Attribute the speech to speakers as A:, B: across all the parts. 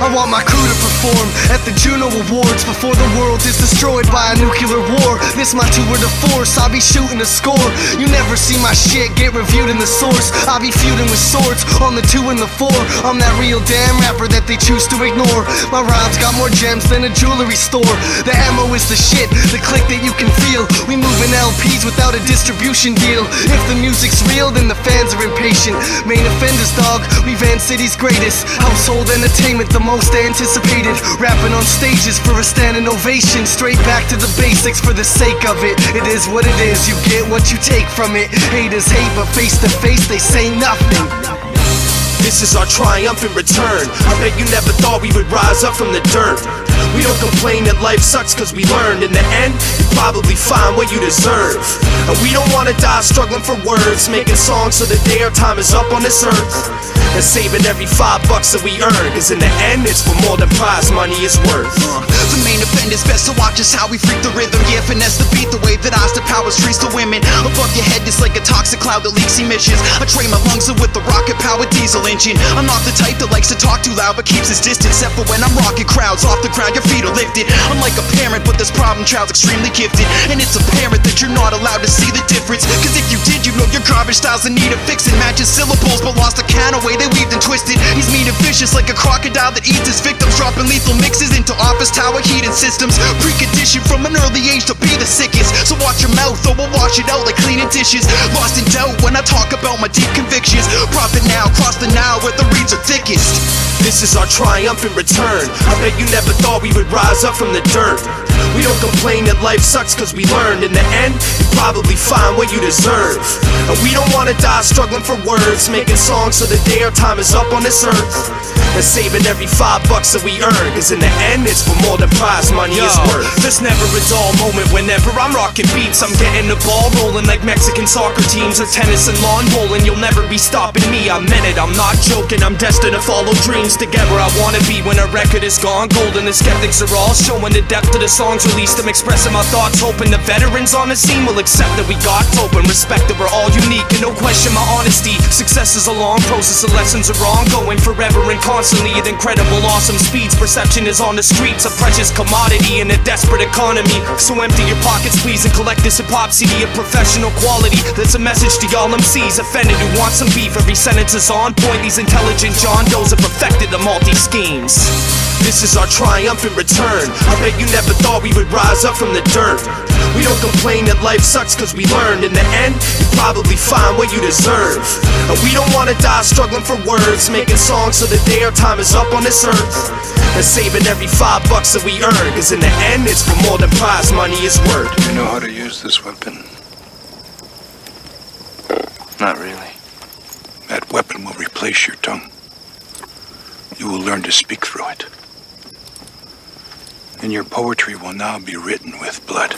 A: I want my crew to perform at the Juno Awards before the world is destroyed by a nuclear war. This my tour de force, I'll be shooting a score. You never see my shit get reviewed in the source. I'll be feuding with swords on the 2 and the 4. I'm that real damn rapper that they choose to ignore. My rhymes got more gems than a jewelry store. The ammo is the shit, the click that you can feel. We moving LPs without a distribution deal. If the music's real, then the fans are impatient. Main offenders, dog, we Van City's greatest. Household entertainment, the most anticipated. Rapping on stages for a standing ovation. Straight back to the basics for the sake of it. It is what it is, you get what you take from it. Haters hate, but face to face they say nothing.
B: This is our triumphant return. I bet you never thought we would rise up from the dirt. We don't complain that life sucks cause we learned. In the end, you probably find what you deserve. And we don't wanna die struggling for words, making songs so the day our time is up on this earth. And saving every $5 that we earn, cause in the end it's for more than prize money is worth.
C: The main event is best to watch us how we freak the rhythm. Yeah, finesse the beat the way that Oster powers trees to women. Above your head it's like a toxic cloud that leaks emissions. I train my lungs with the rocket powered diesel engine. I'm not the type that likes to talk too loud but keeps his distance, except for when I'm rocking crowds off the ground, your feet are lifted. I'm like a parent but this problem child's extremely gifted. And it's apparent that you're not allowed to see the difference, cause if you did you know your garbage style's in need of fixing. Matches syllables but lost the count away they weaved and twisted. He's mean and vicious like a crocodile that eats his victims, dropping lethal mixes into office tower heating systems. Preconditioned from an early age to be the sickest, so watch your mouth or we'll wash it out like cleaning dishes. Lost in doubt when I talk about my deep convictions. Profit now, cross the Nile where the reeds are thickest.
B: This is our triumphant return. I bet you never thought we would rise up from the dirt. We don't complain that life sucks cause we learned. In the end, you probably find what you deserve. And we don't wanna die struggling for words, making songs so the day our time is up on this earth. And saving every $5 that we earn, cause in the end it's for more than prize money is worth.
D: There's never a dull moment whenever I'm rocking beats. I'm getting the ball rolling like Mexican soccer teams or tennis and lawn bowling. You'll never be stopping me, I meant it, I'm not joking. I'm destined to follow dreams together I wanna be when a record is gone golden. The skeptics are all showing the depth of the songs released. I'm expressing my thoughts, hoping the veterans on the scene will accept that we got open. Respect that we're all unique and no question my honesty. Success is a long process, the lessons are ongoing forever and constantly at incredible awesome speeds. Perception is on the streets, a precious commodity in a desperate economy. So empty your pockets please and collect this hip-hop CD of professional quality. That's a message to y'all MCs offended who want some beef. Every sentence is on point, these intelligent John Does have perfected the multi-schemes.
B: This is our triumphant return. I bet you never thought we would rise up from the dirt. We don't complain that life sucks cause we learned. In the end, you probably find what you deserve. And we don't wanna die struggling for words, making songs so the day our time is up on this earth. And saving every $5 that we earn, cause in the end it's for more than prize money is worth.
E: Do you know how to use this weapon?
F: Not really.
E: That weapon will replace your tongue. You will learn to speak through it. And your poetry will now be written with blood.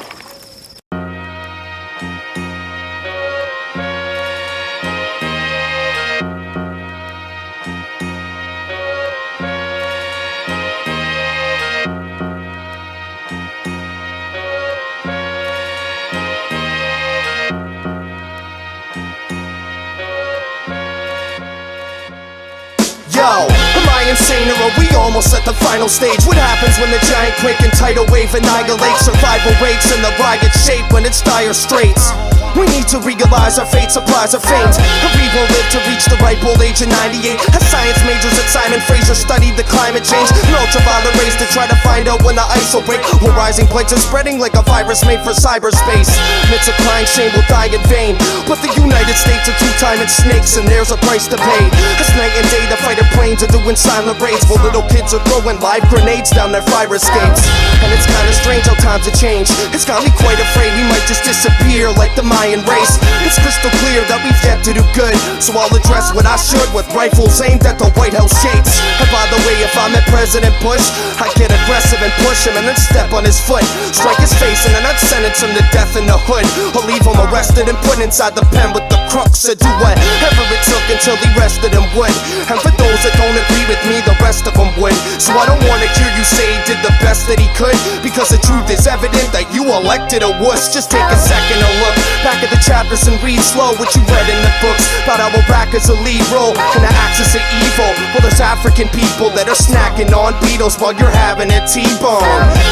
B: Yo, am I insane or are we almost at the final stage? What happens when the giant quake and tidal wave annihilate survival rates and the riot shape when it's dire straits? We need to realize our fate supplies are faint, and we won't live to reach the ripe old age of 98. As science majors at Simon Fraser studied the climate change, an ultraviolet rays to try to find out when the ice will break. While rising plagues are spreading like a virus made for cyberspace. And it's a crying shame we'll die in vain, but the United States are two-timing snakes and there's a price to pay. As night and day the fighter planes are doing silent raids, while little kids are throwing live grenades down their fire escapes. And it's kinda strange how times have changed. It's got me quite afraid we might just disappear like the Mayan race. It's crystal clear that we've yet to do good, so I'll address what I should with rifles aimed at the White House gates. And by the way, if I met President Bush, I'd get aggressive and push him and then step on his foot, strike his face and then I'd sentence him to death in the hood, or leave him arrested and put inside the pen with the crooks to do whatever it took until he rested and would. And for those that don't agree with me, the rest of them would. So I don't wanna hear you say he did the best that he could, because the truth is evident that you elected a wuss. Just take a second to look back at the chapters and read slow what you read in the books about how Iraq is a lead role in the axis of evil. Well, there's African people that are snacking on Beatles while you're having a T-bone.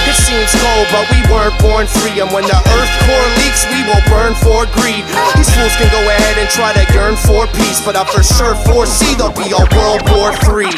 B: It seems cold, but we weren't born free, and when the earth core leaks, we will burn for greed. These fools can go ahead and try to yearn for peace, but I for sure foresee there'll be a World War III.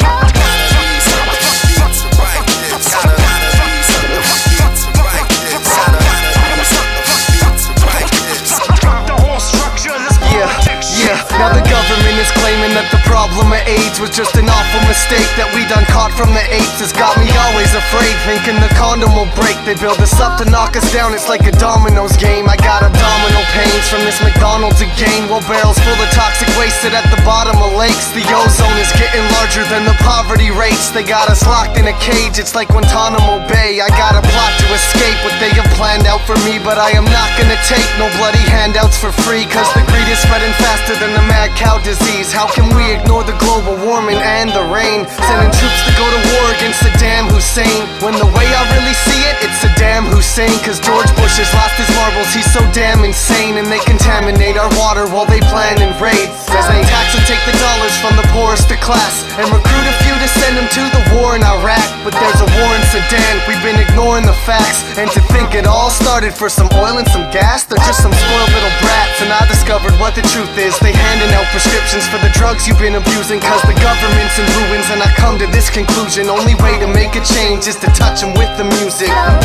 A: Now the government is claiming that the problem of AIDS was just an awful mistake that we done caught from the apes. It's got me always afraid, thinking the condom will break. They build us up to knock us down, it's like a dominoes game. I got abdominal pains from this McDonald's again. Well, barrels full of toxic waste sit at the bottom of lakes. The ozone is getting larger than the poverty rates. They got us locked in a cage, it's like Guantanamo Bay. I got a plot to escape what they have planned out for me, but I am not gonna take no bloody handouts for free, cause the greed is spreading faster than the mad cow disease. How can we ignore the global warming and the rain? Sending troops to go to war against Saddam Hussein, when the way I really see it, it's Saddam Hussein. Cause George Bush has lost his marbles, he's so damn insane. And they contaminate our water while they plan and raid, as they tax and take the dollars from the poorest to class, and recruit a few to send them to the war in Iraq. But there's a war in Sudan, we've been ignoring the facts. And to think it all started for some oil and some gas, they're just some spoiled little brats. And I discovered what the truth is, they handing out prescriptions for the drugs you've been abusing, cause the government's in ruins. And I come to this conclusion, only way to make a change is to touch them with the music.
C: Fuck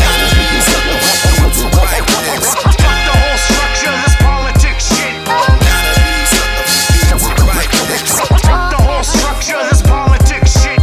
C: the whole structure, this politics shit. Fuck the whole structure, this politics shit.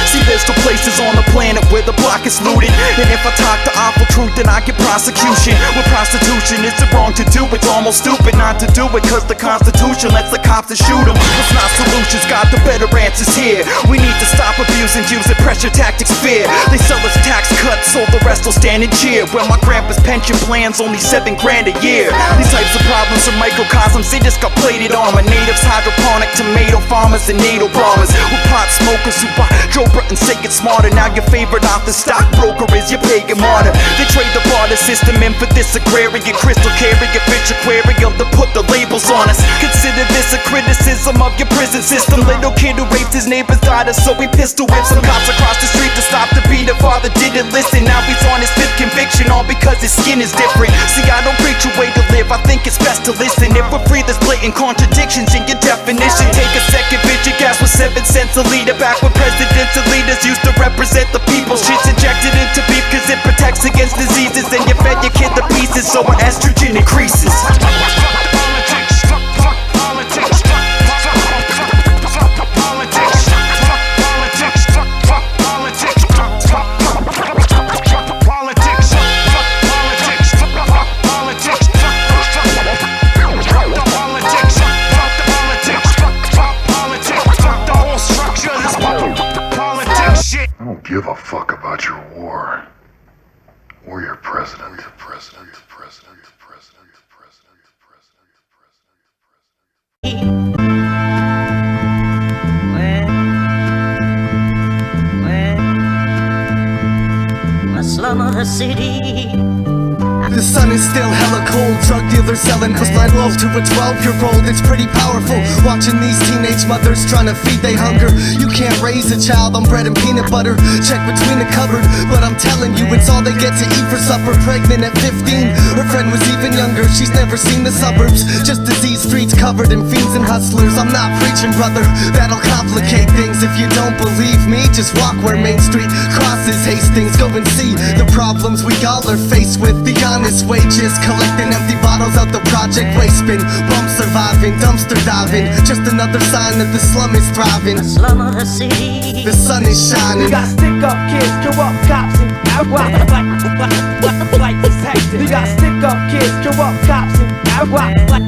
D: See, there's two places on the planet where the block is looted, and if I talk the awful truth, then I get prosecution. With prostitution, it's wrong to do, it's almost stupid not to do it, cause the Constitution lets the cops to shoot them. It's not solutions, got the better answers here. We need to stop abusing, using pressure tactics, fear. They sell us tax cuts so the rest will stand and cheer, when my grandpa's pension plan's only $7 grand a year. These types of problems are microcosms, they just got plated armor. Natives, hydroponic, tomato farmers, and NATO bombers. With pot smokers who buy Joe and say it's smarter. Now your favorite author stockbroker is your pagan martyr. They trade the barter system in for this agrarian crystal carrier fish aquarium to put the labels on us. Consider this a criticism of your prison system. Little kid who raped his neighbor's daughter, so he pistol whipped some cops across the street to stop the beat. The father didn't listen, now he's on his 5th conviction, all because his skin is different. See, I don't preach a way to live, I think it's best to listen. If we're free, there's blatant contradictions in your definition. Take a second, bitch, your gas was 7 cents a liter. Back when presidents and leaders used to represent the people. Shit's injected into beef cause it protects against diseases, and you fed your kid the pieces so our estrogen increases.
C: Fuck politics, fuck politics, fuck politics, fuck politics, fuck politics, fuck politics, fuck politics, fuck politics, fuck the whole structure, this politics shit.
E: I don't give a fuck about your war or your president.
F: Slum of the city.
A: The sun is still hella cold, drug dealers selling cause my love to a 12-year-old. It's pretty powerful, watching these teenage mothers trying to feed they hunger. You can't raise a child on bread and peanut butter, check between the cupboard, but I'm telling you it's all they get to eat for supper. Pregnant at 15, her friend was even younger, she's never seen the suburbs. Just disease streets covered in fiends and hustlers. I'm not preaching, brother, that'll complicate things. If you don't believe me, just walk where Main Street crosses Hastings. Go and see the problems we all are faced with. The honest wages, collecting empty bottles out the project waste bin. Bum surviving, dumpster diving, just another sign that the slum is thriving.
F: Slum of the city.
A: The sun is shining.
G: You got stick-up kids, corrupt cops, and outright like detective. You got stick-up kids, corrupt cops, and outright like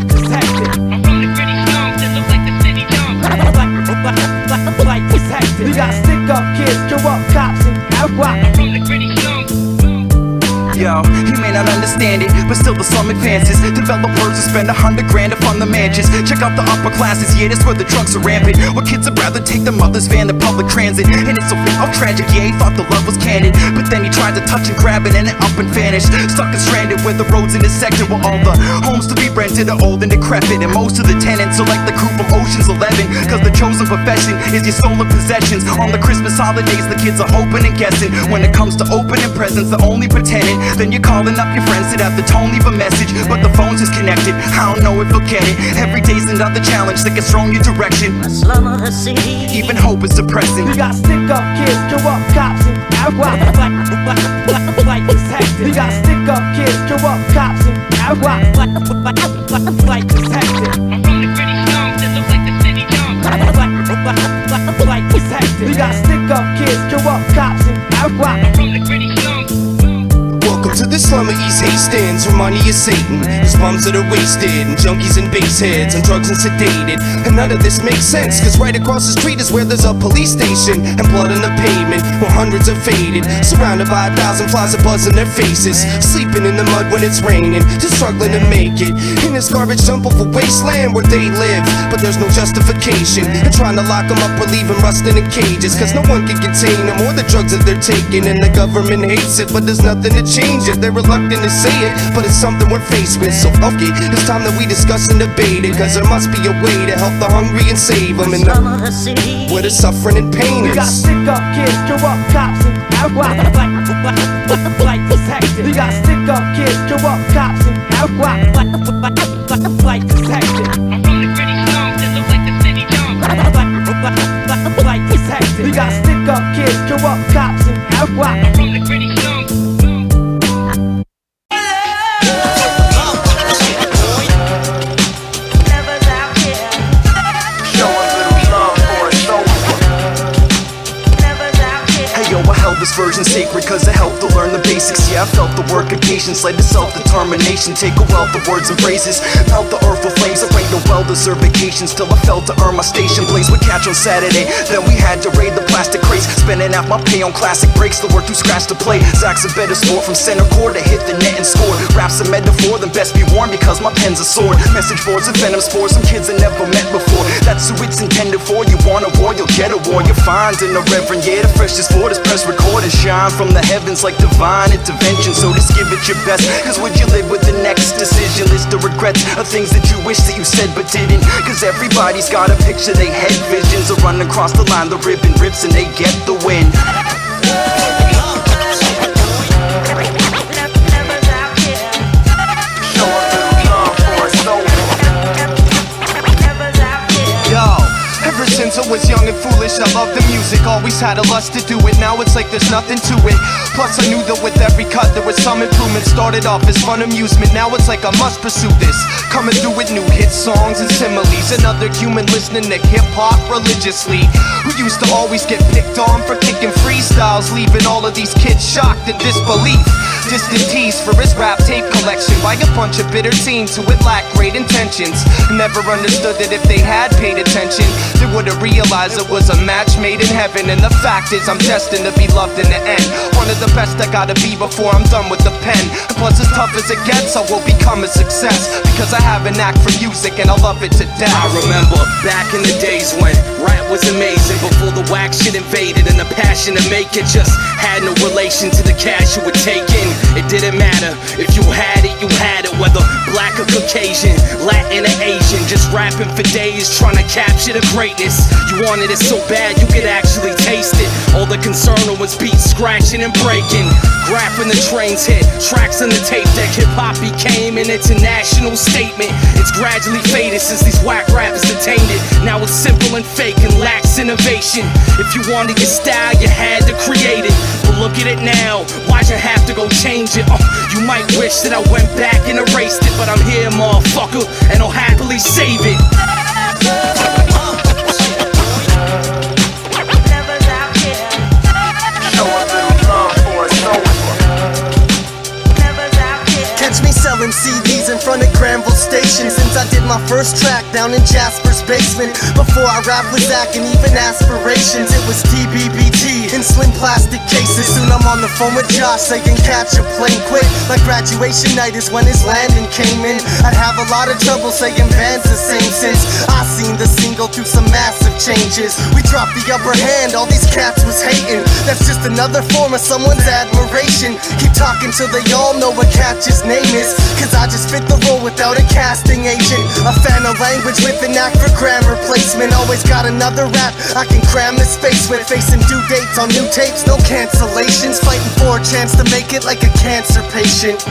G: detective.
H: I'm from the gritty slums that look like the city dump.
G: Like detective. You got stick-up kids, corrupt cops, and outright.
H: I'm from the gritty slums.
D: Yo, he may
C: might not understand it, but still the slum advances. Developers who spend $100 grand to fund the mansions. Check out the upper classes, yeah, that's where the drugs are rampant. Where kids would rather take their mother's van to public transit. And it's so tragic, yeah, he thought the love was candid, but then he tried to touch and grab it and it up and vanished. Stuck and stranded where the roads in his sector, where all the homes to be rented are old and decrepit. And most of the tenants are like the crew from Ocean's 11, cause the chosen profession is your stolen possessions. On the Christmas holidays, the kids are hoping and guessing. When it comes to opening presents, they're only pretending. Then you're calling up your friends to have the tone leave a message, but the phone's disconnected. I don't know if you'll get it. Every day's another challenge that gets thrown your direction.
F: My slum of the city.
C: Even hope is depressing.
G: We got stick up kids, corrupt cops, and like it's hectic. We got stick up kids, corrupt cops, and like it's hectic.
H: I'm from the gritty slums that look like the city dump.
G: Like it's hectic. We got stick up kids, corrupt cops, and
H: I'm from the gritty slums.
B: Welcome to the slum of East Hastings, where money is Satan. There's bums that are wasted, and junkies and base heads, and drugs and sedated. And none of this makes sense, cause right across the street is where there's a police station. And blood on the pavement, where hundreds are faded. Surrounded by 1,000 flies that buzz in their faces. Sleeping in the mud when it's raining, just struggling to make it. In this garbage dump of a wasteland where they live, but there's no justification. And trying to lock them up or leave them rusting in cages, cause no one can contain them or the drugs that they're taking. And the government hates it, but there's nothing to change it. They're reluctant to say it, but it's something we're faced with. So fuck it, it's time that we discuss and debate it, cause there must be a way to help the hungry and save them. And
F: Slum of the city.
B: where the suffering and pain
G: we got
B: is.
G: stick up kids, corrupt cops, and like it's hectic. We got stick up kids, corrupt cops, and like it's hectic.
H: I'm from the gritty slums that look like the city dump.
G: Like it's hectic. We got stick up kids, corrupt cops, and
H: I'm from the gritty slums.
C: This version sacred cause it helped to learn the basics. Yeah, I felt the work and patience led to self-determination. Take a wealth of words and phrases, melt the earth with flames that bring no well-deserved vacations. Till I felt to earn my station. Blaze would catch on Saturday, then we had to raid the plastic crates. Spending out my pay on classic breaks, the work too scratch to play. Zach's a better sport from center court to hit the net and score. Raps a metaphor, then best be warned because my pen's a sword. Message boards and venom spores, some kids I never met before. That's who it's intended for. You want a war, you'll get a war. You're fine in the reverend, yeah, the freshest for this press record. And shine from the heavens like divine intervention. So just give it your best, cause would you live with the next decision? List of regrets of things that you wish that you said but didn't. Cause everybody's got a picture, they head visions of running across the line, the ribbon rips and they get the win.
B: Since I was young and foolish, I loved the music. Always had a lust to do it, now it's like there's nothing to it. Plus I knew that with every cut there was some improvement. Started off as fun amusement, now it's like I must pursue this. Coming through with new hit songs and similes. Another human listening to hip-hop religiously, who used to always get picked on for kicking freestyles, leaving all of these kids shocked in disbelief. Distant tease for his rap tape collection by a bunch of bitter teens who had lacked great intentions. Never understood that if they had paid attention, they would have realized it was a match made in heaven. And the fact is I'm destined to be loved in the end. One of the best I gotta be before I'm done with the pen. And plus as tough as it gets, I will become a success, because I have an knack for music and I love it to death.
D: I remember back in the days when rap was amazing, before the whack shit invaded and the passion to make it just had no relation to the cash you were taking. It didn't matter if you had it, you had it, whether black or Caucasian, Latin or Asian. Just rapping for days, trying to capture the greatness. You wanted it so bad you could actually taste it. All the concern was beats scratching and breaking. Graphing the trains hit, tracks on the tape deck. Hip-hop became an international statement. It's gradually faded since these whack rappers detained it. Now it's simple and fake and lacks innovation. If you wanted your style, you had to create it. But look at it now, why'd you have to go change it? You might wish that I went back and erased it, but I'm here, motherfucker, and I'll happily save it.
A: Catch me selling CDs in front of Granville Station, since I did my first track down in Jasper's basement. Before I rap with Zach and even aspirations, it was TBBT in slim plastic cases. Soon I'm on the phone with Josh saying catch a plane quick, like graduation night is when his landing came in. I'd have a lot of trouble saying Van's the same since I seen the scene go through some massive changes. We dropped the upper hand, all these cats was hating. That's just another form of someone's admiration. Keep talking till they all know what Catch's name is, cause I just fit the role without a casting agent. A fan of language with an act for grammar placement. Always got another rap I can cram the space with. Facing due dates on new tapes, no cancellations. Fighting for a chance to make it like a cancer patient.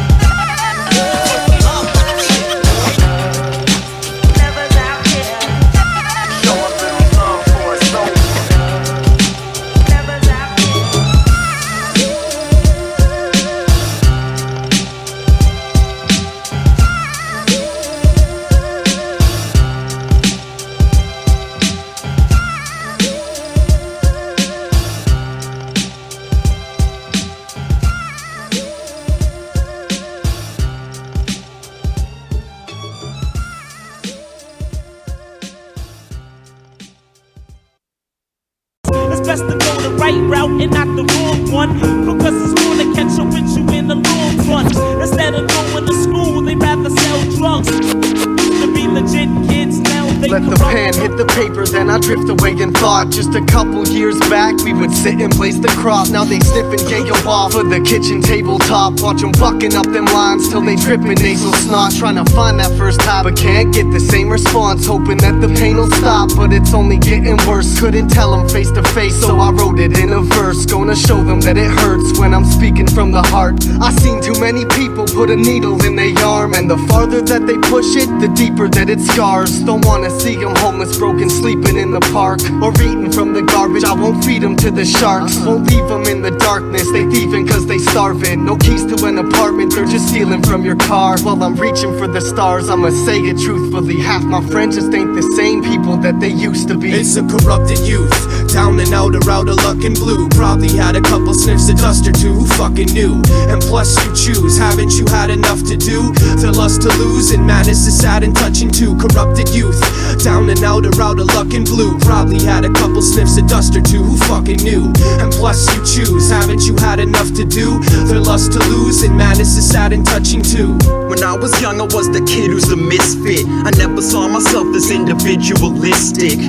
G: Best to go the right route and not the wrong one, because it's more to catch up with you in the long run. Instead of going to school, they rather sell drugs. To be legit kids now, they
A: let the pen hit the paper, then I drift away in thought. Just a couple years back, we would sit and place the crop. Now they sniffing yayo off of the kitchen tabletop. Watch them bucking up them lines till they trippin' nasal snot. Trying to find that first time, but can't get the same response. Hoping that the pain will stop, but it's only getting worse. Couldn't tell them face to face, so I wrote it in a verse. Gonna show them that it hurts when I'm speaking from the heart. I seen too many people put a needle in their arm, and the farther that they push it, the deeper that it scars. Don't wanna see them homeless, broken, sleeping in the park, or eating from the garbage. I won't feed them to the sharks. Won't leave them in the darkness, they thieving cause they starving. No keys to an apartment, they're just stealing from your car. While I'm reaching for the stars, I'ma say it truthfully, half my friends just ain't the same people that they used to be.
D: It's a corrupted youth, down and out of luck and blue. Probably had a couple sniffs of dust or two, who fucking knew? And plus you choose, haven't you had enough to do? To lust to lose, and madness is sad and touching too. Corrupted youth, down and out of luck and blue. Probably had a couple sniffs of dust or two, who fucking knew? And plus you choose, haven't you had enough to do? To lust to lose, and madness is sad and touching too.
C: When I was young, I was the kid who's the misfit. I never saw myself as individualistic.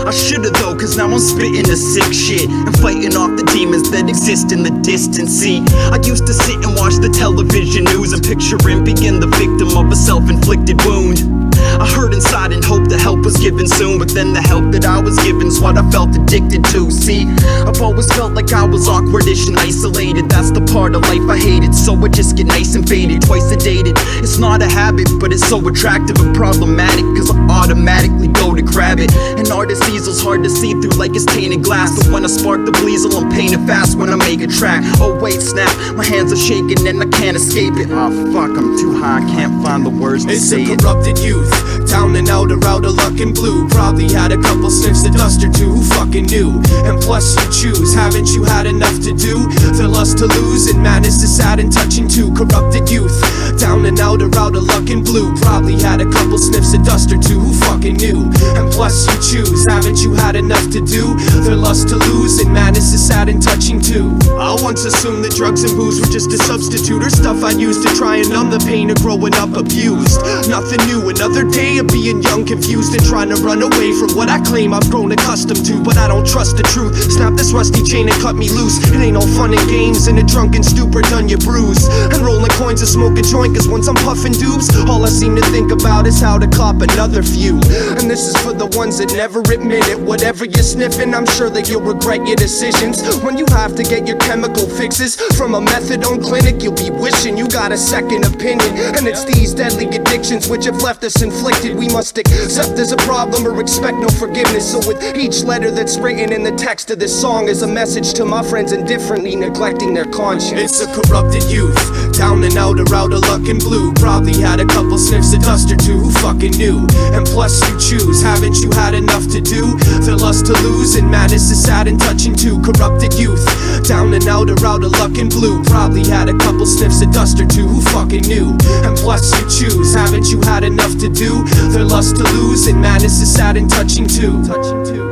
C: I should've though, cause now I'm spitting the sick shit and fighting off the demons that exist in the distance. See, I used to sit and watch the television news and picture him being the victim of a self-inflicted wound. I heard inside and hoped the help was given soon, but then the help that I was given's what I felt addicted to. See, I've always felt like I was awkwardish and isolated. That's the part of life I hated, so I just get nice and faded, twice sedated. It's not a habit, but it's so attractive and problematic, cause I automatically go to grab it. An artist's easel's hard to see through like it's tainted glass, but when I spark the bleasel, I'm painted fast when I make a track. Oh wait, snap, my hands are shaking and I can't escape it. Oh fuck, I'm too high, I can't find the words to say it.
D: It's a corrupted youth, down and out of luck and blue. Probably had a couple sniffs of dust or two, who fucking knew? And plus you choose, haven't you had enough to do? To lust to lose, and madness is sad and touching too. Corrupted youth, down and out of luck and blue. Probably had a couple sniffs of dust or two, who fucking knew? And plus you choose, haven't you had enough to do? To lust to lose, and madness is sad and touching too. I once assumed that drugs and booze were just a substitute, or stuff I'd use to try and numb the pain of growing up abused. Nothing new, another day of being young, confused, and trying to run away from what I claim I've grown accustomed to. But I don't trust the truth. Snap this rusty chain and cut me loose. It ain't all fun and games, in a drunken stupor done you bruise. And rolling coins and smoke a joint, cause once I'm puffing dupes, all I seem to think about is how to cop another few. And this is for the ones that never admit it. Whatever you're sniffing, I'm sure that you'll regret your decisions. When you have to get your chemical fixes from a methadone clinic, you'll be wishing you got a second opinion. And it's these deadly addictions which have left us inflicted. We must accept there's a problem or expect no forgiveness. So with each letter that's written in the text of this song is a message to my friends indifferently neglecting their conscience. It's a corrupted youth, down and out of luck and blue. probably had a couple sniffs of dust or two. Who fucking knew? And plus you choose, haven't you had enough to do? The lust to lose and madness is sad and touching too. Corrupted youth, down and out of luck and blue. Probably had a couple sniffs of dust or two. Who fucking knew? And plus you choose, haven't you had enough to do? The lust to lose and madness is sad and touching too. Touching too.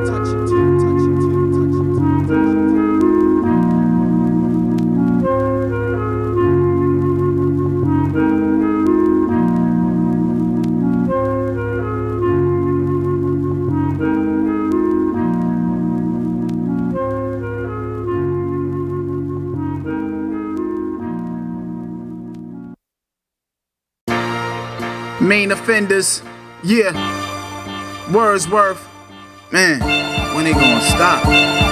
I: Main offenders, yeah. Wordsworth, man, when they gonna stop? Man.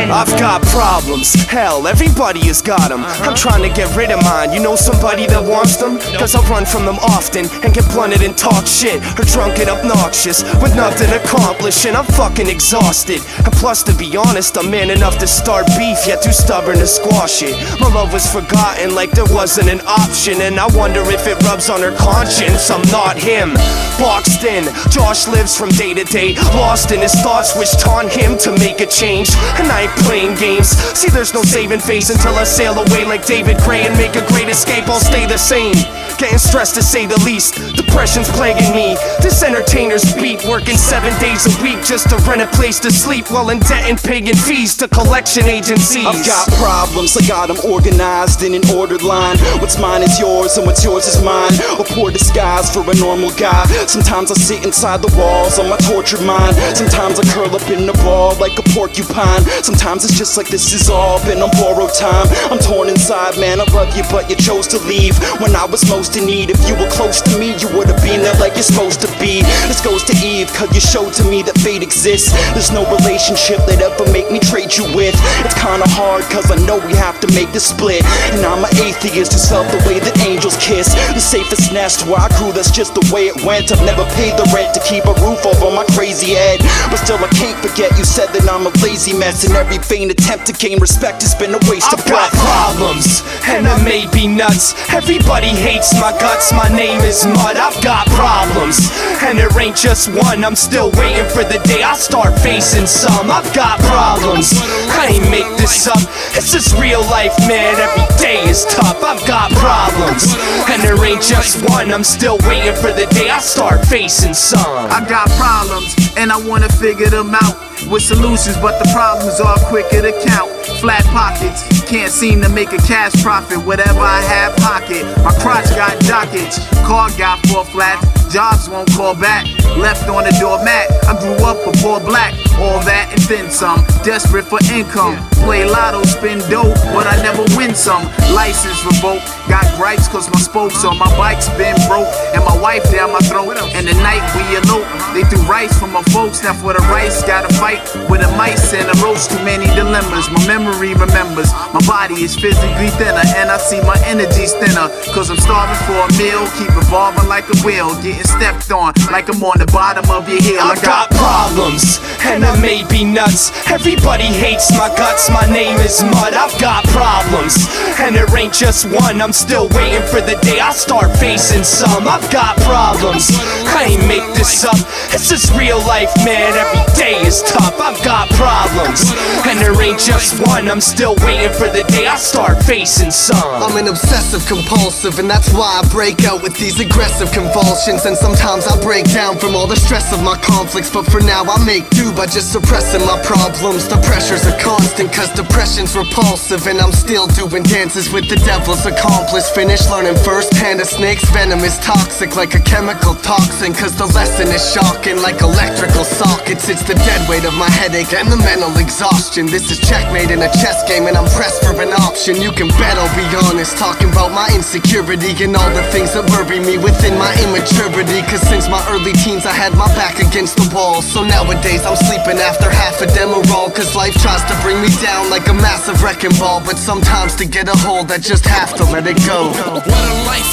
B: I've got problems, hell, everybody has got them. I'm trying to get rid of mine, you know somebody that wants them? Cause I run from them often and get blunted and talk shit, or drunk and obnoxious with nothing accomplished, and I'm fucking exhausted. And plus, to be honest, I'm man enough to start beef, yet too stubborn to squash it. My love was forgotten like there wasn't an option, and I wonder if it rubs on her conscience. I'm not him, boxed in. Josh lives from day to day, lost in his thoughts which taunt him to make a change. And I ain't playing games, see there's no saving face until I sail away like David Gray and make a great escape. I'll stay the same, getting stressed to say the least. Depression's plaguing me, this entertainer's beat. Working 7 days a week just to rent a place to sleep, while in debt and paying fees to collection agencies.
C: I've got problems, I got them organized in an ordered line. What's mine is yours and what's yours is mine. A poor disguise for a normal guy. Sometimes I sit inside the walls on my tortured mind. Sometimes I curl up in a ball like a porcupine. Sometimes it's just like this is all been on borrowed time. I'm torn inside, man, I love you but you chose to leave when I was most in need. If you were close to me, you would've been there like you're supposed to be. This goes to Eve, cause you showed to me that fate exists. There's no relationship that ever make me trade you with. It's kinda hard cause I know we have to make this split. And I'm an atheist who felt the way that angels kiss. The safest nest where I grew, that's just the way it went. I've never paid the rent to keep a roof over my crazy head, but still I can't forget you said that I'm a lazy mess. And every vain attempt to gain respect has been a waste of breath.
D: I've got problems, and I may be nuts. Everybody hates my guts, my name is Mud. I've got problems, and there ain't just one. I'm still waiting for the day I start facing some. I've got problems, I ain't make this up. It's just real life, man, every day is tough. I've got problems, and there ain't just one. I'm still waiting for the day I start facing some.
I: I got problems, and I wanna figure them out with solutions, but the problems are quicker to count. Flat pockets, can't seem to make a cash profit. Whatever I have, pocket. My crotch got dockets, car got 4 flats. Jobs won't call back, left on the doormat. I grew up a poor black, all that and then some. Desperate for income, play lotto, spin dope, but I never win some. License revoked, got gripes cause my spokes on my bike's been broke, and my wife down my throat. And the night we elope, they threw rice for my folks. Now for the rice, gotta fight with a mice and a roach. Too many dilemmas, my memory remembers. My body is physically thinner, and I see my energy's thinner, cause I'm starving for a meal. Keep evolving like a wheel, getting stepped on like I'm on the bottom of your hill.
D: I've got problems, and I may be nuts. Everybody hates my guts, my name is Mud. I've got problems, and there ain't just one. I'm still waiting for the day I start facing some. I've got problems, I ain't make this up. It's just real life, man, every day is tough. I've got problems, and there ain't just one. I'm still waiting for the day I start facing some.
A: I'm an obsessive compulsive, and that's why I break out with these aggressive convulsions. And sometimes I break down from all the stress of my conflicts, but for now I make do by just suppressing my problems. The pressures are constant cause depression's repulsive, and I'm still doing dances with the devil's accomplice. Finished learning firsthand a snake's venom is toxic like a chemical toxin, cause the lesson is shocking like electrical sockets. It's the dead weight of my headache and the mental exhaustion. This is checkmate in a chess game, and I'm pressed for an option. You can bet I'll be honest, talking about my insecurity and all the things that worry me within my immaturity. Cause since my early teens I had my back against the wall, so nowadays I'm sleeping after half a Demerol. Cause life tries to bring me down like a massive wrecking ball, but sometimes to get a hold I just have to let it go.
J: What a life.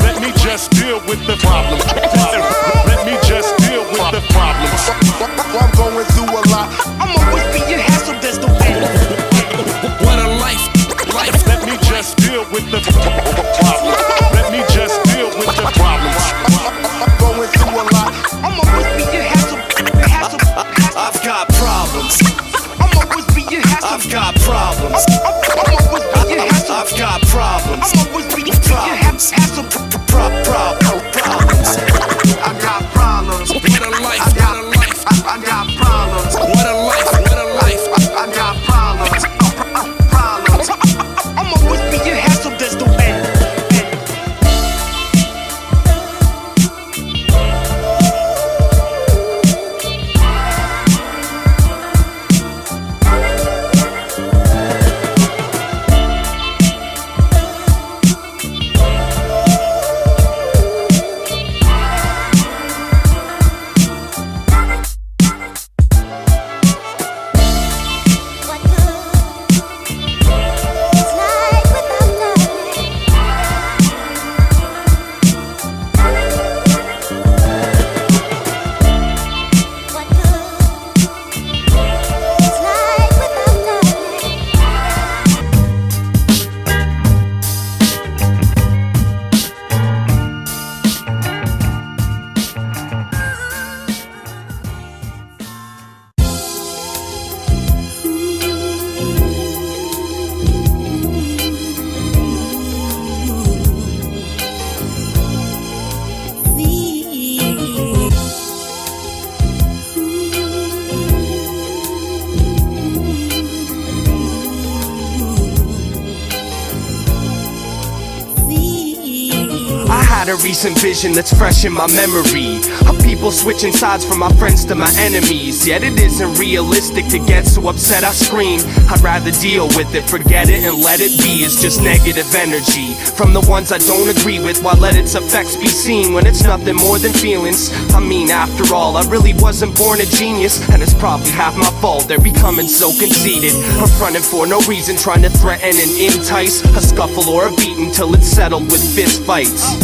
J: Let me just deal with the problem. Let me just deal with the problems. I'm going through a lot. I'm always being hassled, there's no way. What a life. Let me just just deal with the problem. Let me just deal with the problems.
B: I'm going through a lot.
H: I'm always being hassled.
D: I've got problems.
H: I'm always being hassled.
D: I've got problems.
H: I'm always being hassled.
D: I've got problems.
H: I'm always being hassled.
D: Problems.
I: I got problems.
D: What a life.
I: I got problems.
D: What a life. What a life.
I: I got problems. Problems.
H: I'm always being hassled. There's no end.
D: A recent vision that's fresh in my memory of people switching sides from my friends to my enemies. Yet it isn't realistic to get so upset I scream. I'd rather deal with it, forget it and let it be. It's just negative energy from the ones I don't agree with, while let its effects be seen when it's nothing more than feelings. I mean, after all, I really wasn't born a genius, and it's probably half my fault. They're becoming so conceited, I'm fronting for no reason, trying to threaten and entice a scuffle or a beating till it's settled with fist fights.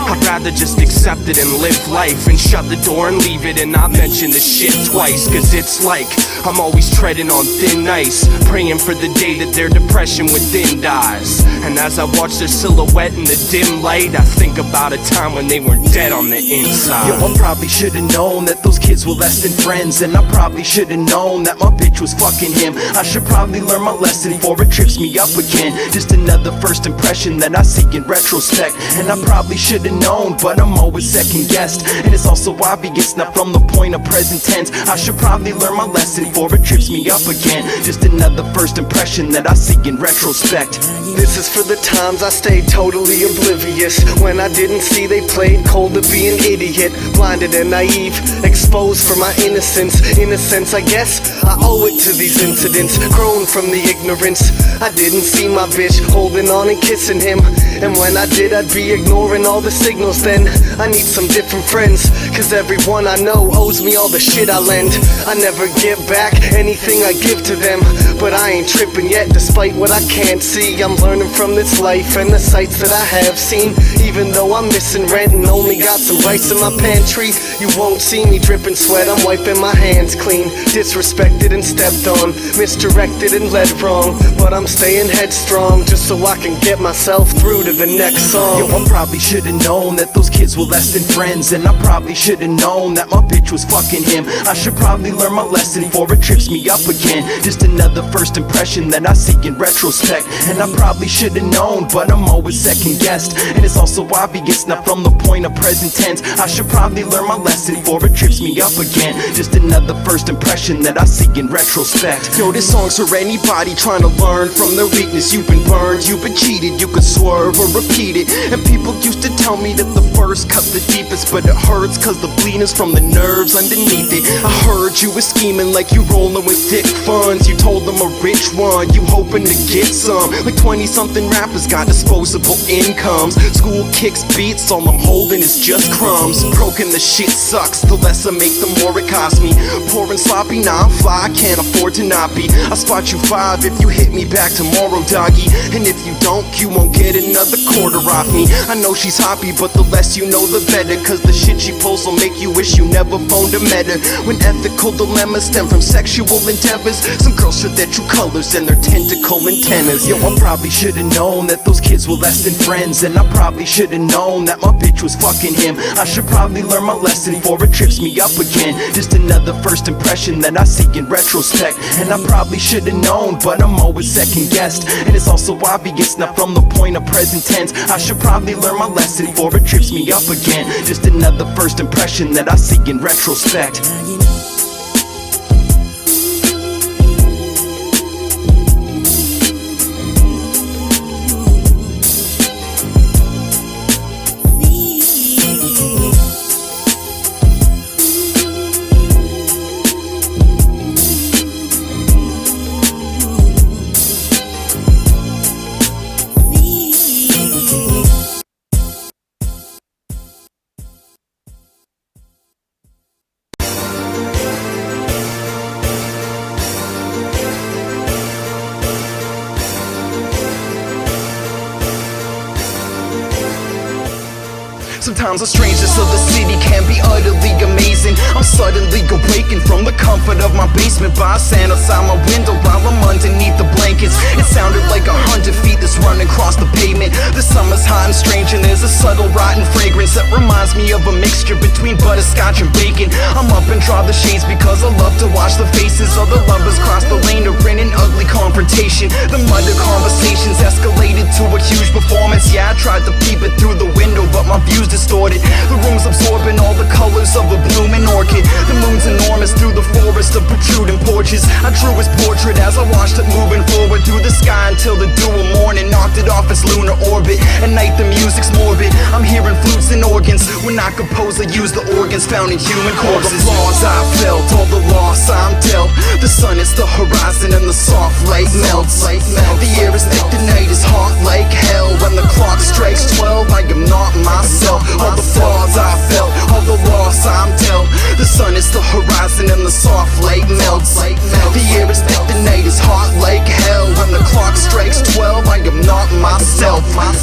D: I'd rather just accept it and live life and shut the door and leave it and not mention the shit twice. Cause it's like I'm always treading on thin ice, praying for the day that their depression within dies. And as I watch their silhouette in the dim light, I think about a time when they were dead on the inside.
K: Yo, I probably should've known that those kids were less than friends, and I probably should've known that my bitch was fucking him. I should probably learn my lesson before it trips me up again. Just another first impression that I see in retrospect. And I probably should've known, but I'm always second guessed. And it's also obvious now from the point of present tense. I should probably learn my lesson before it trips me up again. Just another first impression that I see in retrospect.
A: This is for the times I stayed totally oblivious, when I didn't see they played cold to be an idiot, blinded and naive, exposed for my innocence. In a sense, I guess I owe it to these incidents, grown from the ignorance. I didn't see my bitch holding on and kissing him, and when I did, I'd be ignoring all the signals. Then I need some different friends, cause everyone I know owes me all the shit I lend. I never give back anything I give to them, but I ain't tripping yet despite what I can't see. I'm learning from this life and the sights that I have seen. Even though I'm missing rent and only got some rice in my pantry, you won't see me dripping sweat, I'm wiping my hands clean. Disrespected and stepped on, misdirected and led wrong, but I'm staying headstrong just so I can get myself through to the next song.
K: Yo, I probably should've known that those kids were less than friends, and I probably should've known that my bitch was fucking him. I should probably learn my lesson before it trips me up again. Just another first impression that I see in retrospect. And I probably should've known, but I'm always second guessed. And it's also obvious now from the point of present tense. I should probably learn my lesson before it trips me up again. Just another first impression that I see in retrospect.
B: Yo, this song's for anybody trying to learn from their weakness. You've been burned, you've been cheated, you could swerve or repeat it. And people used to tell me that the first cut the deepest, but it hurts cause the bleeding's from the nerves underneath it. I heard you was scheming like you rolling with dick funds. You told them a rich one, you hoping to get some. Like 20-something rappers got disposable incomes. School kicks beats, all I'm holding is just crumbs. Broken, the shit sucks, the less I make the more it costs me. Poor and sloppy, now I'm fly, I can't afford to not be. I spot you 5 if you hit me back tomorrow, doggy. And if you don't, you won't get another quarter off me. I know she's happy
K: copy, but the less you know the better, cause the shit she pulls will make you wish you never phoned or met her. When ethical dilemmas stem from sexual endeavors, some girls show their true colors and their tentacle antennas. Yo, I probably should've known that those kids were less than friends, and I probably should've known that my bitch was fucking him. I should probably learn my lesson before it trips me up again. Just another first impression that I see in retrospect. And I probably should've known, but I'm always second guessed. And it's also obvious now from the point of present tense. I should probably learn my lesson before it trips me up again. Just another first impression that I see in retrospect.
C: Sometimes the strangeness of the city can be utterly amazing. I'm suddenly awakened from the comfort of my basement by a sound outside my window while I'm underneath the blankets. It sounded like 100 feet that's running across the pavement. The summer's hot and strange, and there's a subtle rotten fragrance that reminds me of a mixture between butterscotch and bacon. I'm up and draw the shades because I love to watch the faces of the lovers cross the lane or in an ugly confrontation. The muttered conversations escalated to a huge performance. Yeah, I tried to peep it through the window, but my view's distorted. The room's absorbing all the colors of a blooming orchid. The moon's enormous through the forest of protruding porches. I drew his portrait as I watched it moving forward through the sky until the dew of morning knocked it off its lunar orbit. At night the music's morbid. I'm hearing flutes and organs. When I compose I use the organs found in human corpses. All the flaws I felt, all the loss I'm dealt. The sun is the horizon and the soft light melts. The air is thick, the night is hot like hell. When the clock strikes 12 I am not myself. All the flaws I felt, all the loss I'm dealt. The sun is the horizon and the soft light melts. The air is thick, the night is hot like hell. When the clock strikes 12 I am not myself.
A: I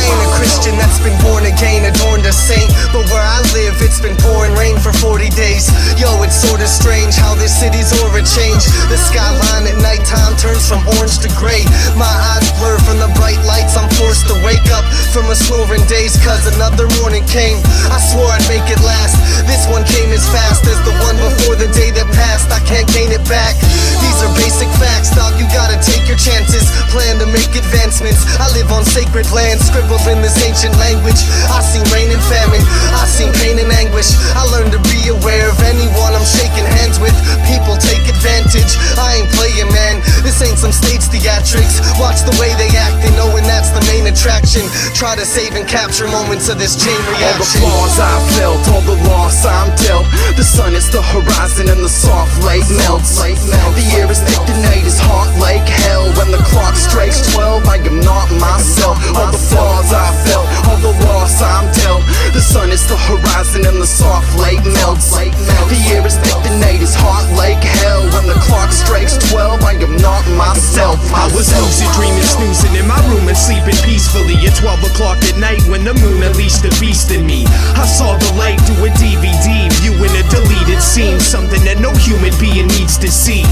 A: ain't a Christian that's been born again, adorned a saint, but where I live it's been pouring rain for 40 days. Yo, it's sorta strange how this city's aura changed. The skyline at nighttime turns from orange to gray. My eyes blur from the bright lights. I'm forced to wake up from a snoring daze cause another morning came. I swore I'd make it last. This one came as fast as the one before the day that passed. I can't gain it back. These are basic facts, dog, you gotta take your chances. Plan to make advancements. I live on sacred land, scribbled in this ancient language. I seen rain and famine, I seen pain and anguish. I learned to be aware of anyone I'm shaking hands with. People take advantage, I ain't playing, man. This ain't some stage theatrics. Watch the way they act, they knowing that's the main attraction. Try to save and capture moments of this chain reaction.
K: All the flaws I felt, all the loss I'm dealt. The sun is the horizon and the soft light melts. The air is thick, the night is hot like hell. When the clock strikes 12 I am not myself. All the flaws I felt, all the loss I'm dealt. The sun is the horizon and the soft light melts. The air is thick, the night is hot like hell. When the clock strikes 12 I am not myself.
D: I was lucid dreaming, snoozing in my room and sleeping peacefully at 12 o'clock at night when the moon unleashed the beast in me. I saw the light through a DVD, viewing a deleted scene, something that no human being needs to see.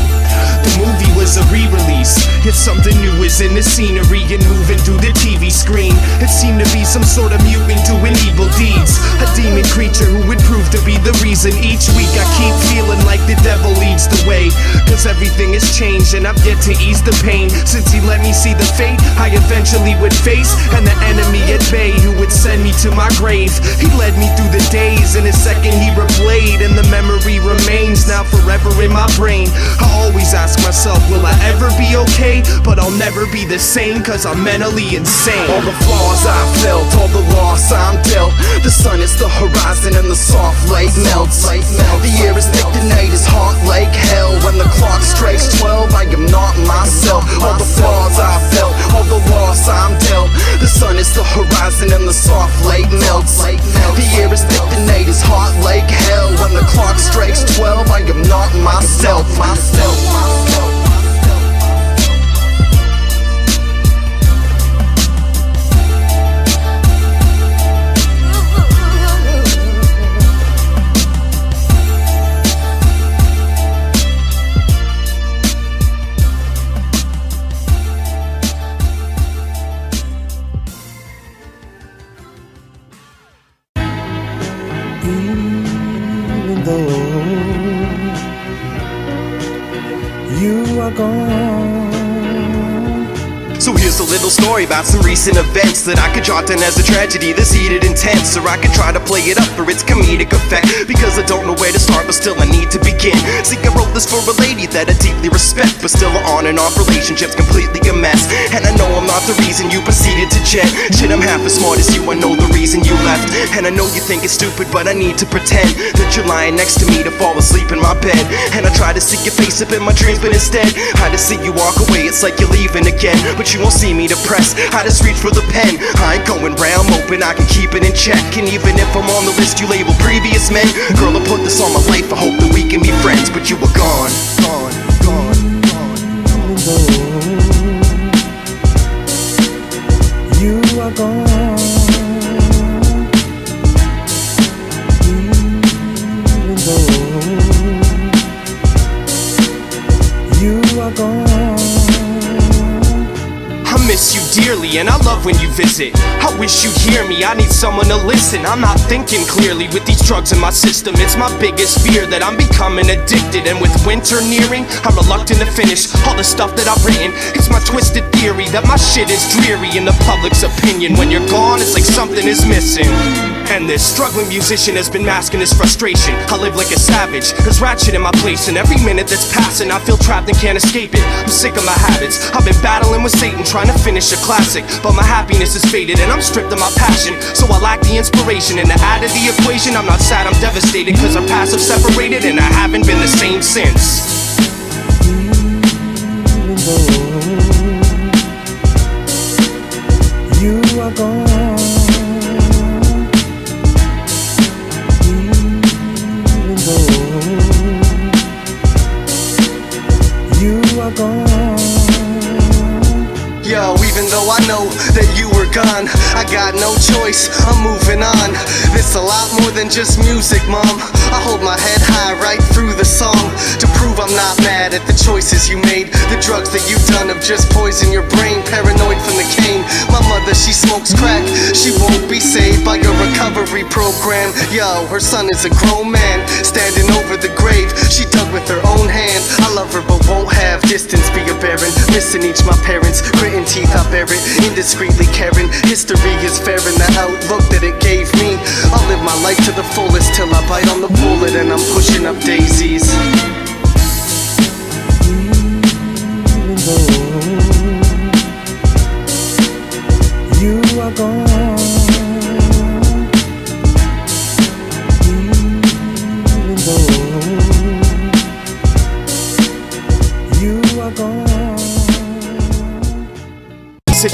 D: The movie was a re-release, yet something new was in the scenery and moving through the TV screen. It seemed to be some sort of mutant doing evil deeds, a demon creature who would prove to be the reason. Each week I keep feeling like the devil leads the way, cause everything has changed and I've yet to ease the pain. Since he let me see the fate I eventually would face, and the enemy at bay who would send me to my grave. He led me through the days, in a second he replayed, and the memory remains now forever in my brain. I always ask myself, will I ever be okay? But I'll never be the same, cause I'm mentally insane.
K: All the flaws I felt, all the loss I'm dealt. The sun is the horizon and the soft light melts. The air is thick, the night is hot like hell. When the clock strikes 12 I am not myself. All the flaws I felt, all the loss I'm dealt. The sun is the horizon and the soft light melts. The air is thick, the night is hot like hell. When the clock strikes 12 I am not myself. story about some recent events that I could jot down as a tragedy that's heated intense, or I could try to play it up for its comedic effect, because I don't know where to start, but still I need to begin. See, I wrote this for a lady that I deeply respect, but still our on and off relationship's completely a mess. And I know I'm not the reason you proceeded to jet. Shit, I'm half as smart as you, I know the reason you left. And I know you think it's stupid, but I need to pretend that you're lying next to me to fall asleep in my bed. And I try to see your face up in my dreams, but instead I just see you walk away, it's like you're leaving again. But you won't see me depressed, I just reach for the pen. I ain't going round, I'm hoping I can keep it in check. And even if I'm on the list you label previous men, girl, I put this on my life, I hope that we can be friends. But you were gone, gone, gone, gone, gone.
L: You are gone. Even though you are gone.
D: I miss you dearly and I love when you visit. I wish you'd hear me, I need someone to listen. I'm not thinking clearly with these drugs in my system. It's my biggest fear that I'm becoming addicted. And with winter nearing, I'm reluctant to finish all the stuff that I've written. It's my twisted theory that my shit is dreary in the public's opinion. When you're gone, it's like something is missing. And this struggling musician has been masking his frustration. I live like a savage, there's ratchet in my place, and every minute that's passing I feel trapped and can't escape it. I'm sick of my habits, I've been battling with Satan trying to finish a classic, but my happiness is faded and I'm stripped of my passion. So I lack the inspiration, and to add to the equation, I'm not sad, I'm devastated, cause our paths have separated and I haven't been the same since.
L: Even though you are gone.
A: Yo, even though I know that you were gone, I got no choice, I'm moving on. This a lot more than just music, mom. I hold my head high right through the song to prove I'm not mad at the choices you made. The drugs that you've done have just poisoned your brain. Paranoid from the cane. My mother, she smokes crack. She won't be saved by your recovery program. Yo, her son is a grown man standing over the grave she dug with her own hand. I love her but won't have distance be a barren. Missing each my parents, gritting teeth I bear it. Indiscreetly caring, history is fair in the outlook that it gave me. I'll live my life to the fullest till I bite on the bullet and I'm pushing up daisies.
L: Even though you are gone. Even though you are gone.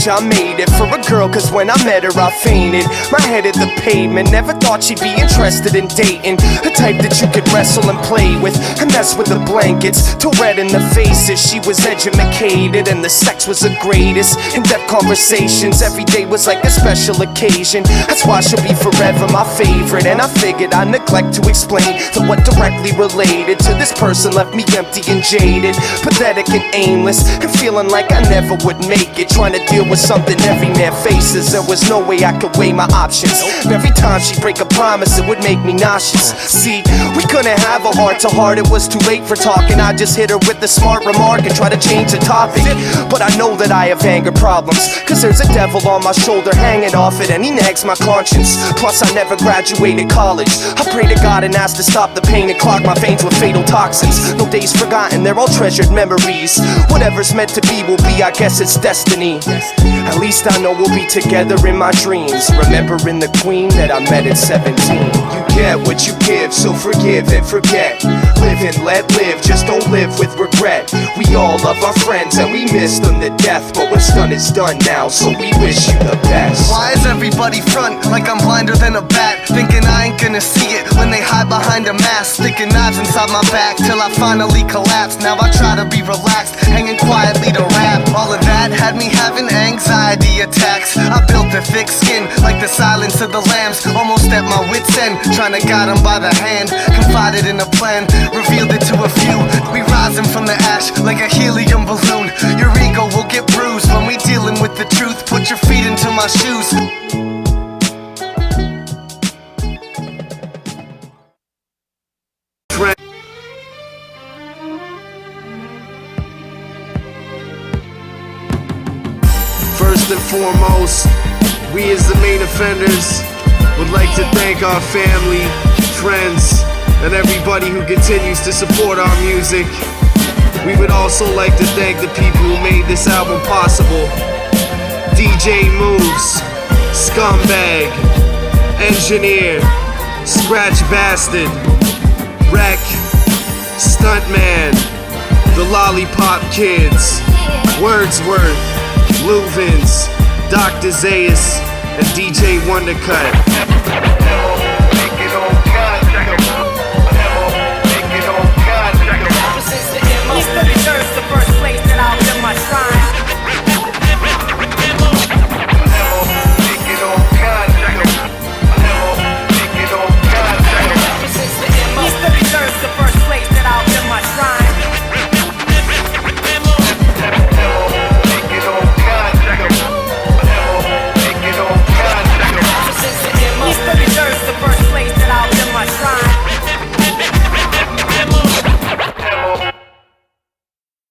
D: I made it for a girl, cause when I met her I fainted. My head hit the pavement, never thought she'd be interested in dating. The type that you could wrestle and play with and mess with the blankets till red in the faces. She was educated and the sex was the greatest. In-depth conversations, every day was like a special occasion. That's why she'll be forever my favorite. And I figured I neglect to explain that what directly related to this person left me empty and jaded, pathetic and aimless, and feeling like I never would make it. Trying to deal with something every man faces, there was no way I could weigh my options. Every time she'd break a promise, it would make me nauseous. See, we couldn't have a heart-to-heart, it was too late for talking. I just hit her with a smart remark and try to change the topic. But I know that I have anger problems, cause there's a devil on my shoulder hanging off it, and he nags my conscience. Plus I never graduated college. I pray to God and ask to stop the pain and clog my veins with fatal toxins. No days forgotten, they're all treasured memories. Whatever's meant to be will be, I guess it's destiny. At least I know we'll be together in my dreams, remembering the queen that I met at 17. You get what you give, so forgive and forget. Live and let live, just don't live with regret. We all love our friends and we miss them to death, but what's done is done now, so we wish you the best.
A: Why is everybody front like I'm blinder than a bat? Thinking I ain't gonna see it when they hide behind a mask. Sticking knives inside my back till I finally collapse. Now I try to be relaxed, hanging quietly to rap. All of that had me having anxiety attacks. I built a thick skin like the silence of the lambs. Almost at my wit's end, trying to guide them by the hand. Confided in a plan, revealed it to a few. We rising from the ash like a helium balloon. Your ego will get bruised when we dealing with the truth. Put your feet into my shoes.
K: First and
M: foremost, we as the main offenders would like to thank our family, friends, and everybody who continues to support our music. We would also like to thank the people who made this album possible. DJ Moves, Scumbag, Engineer, Scratch Bastard, Wreck, Stuntman, The Lollipop Kids, Wordsworth, Luvins, Dr. Zayas, and DJ Wondercut.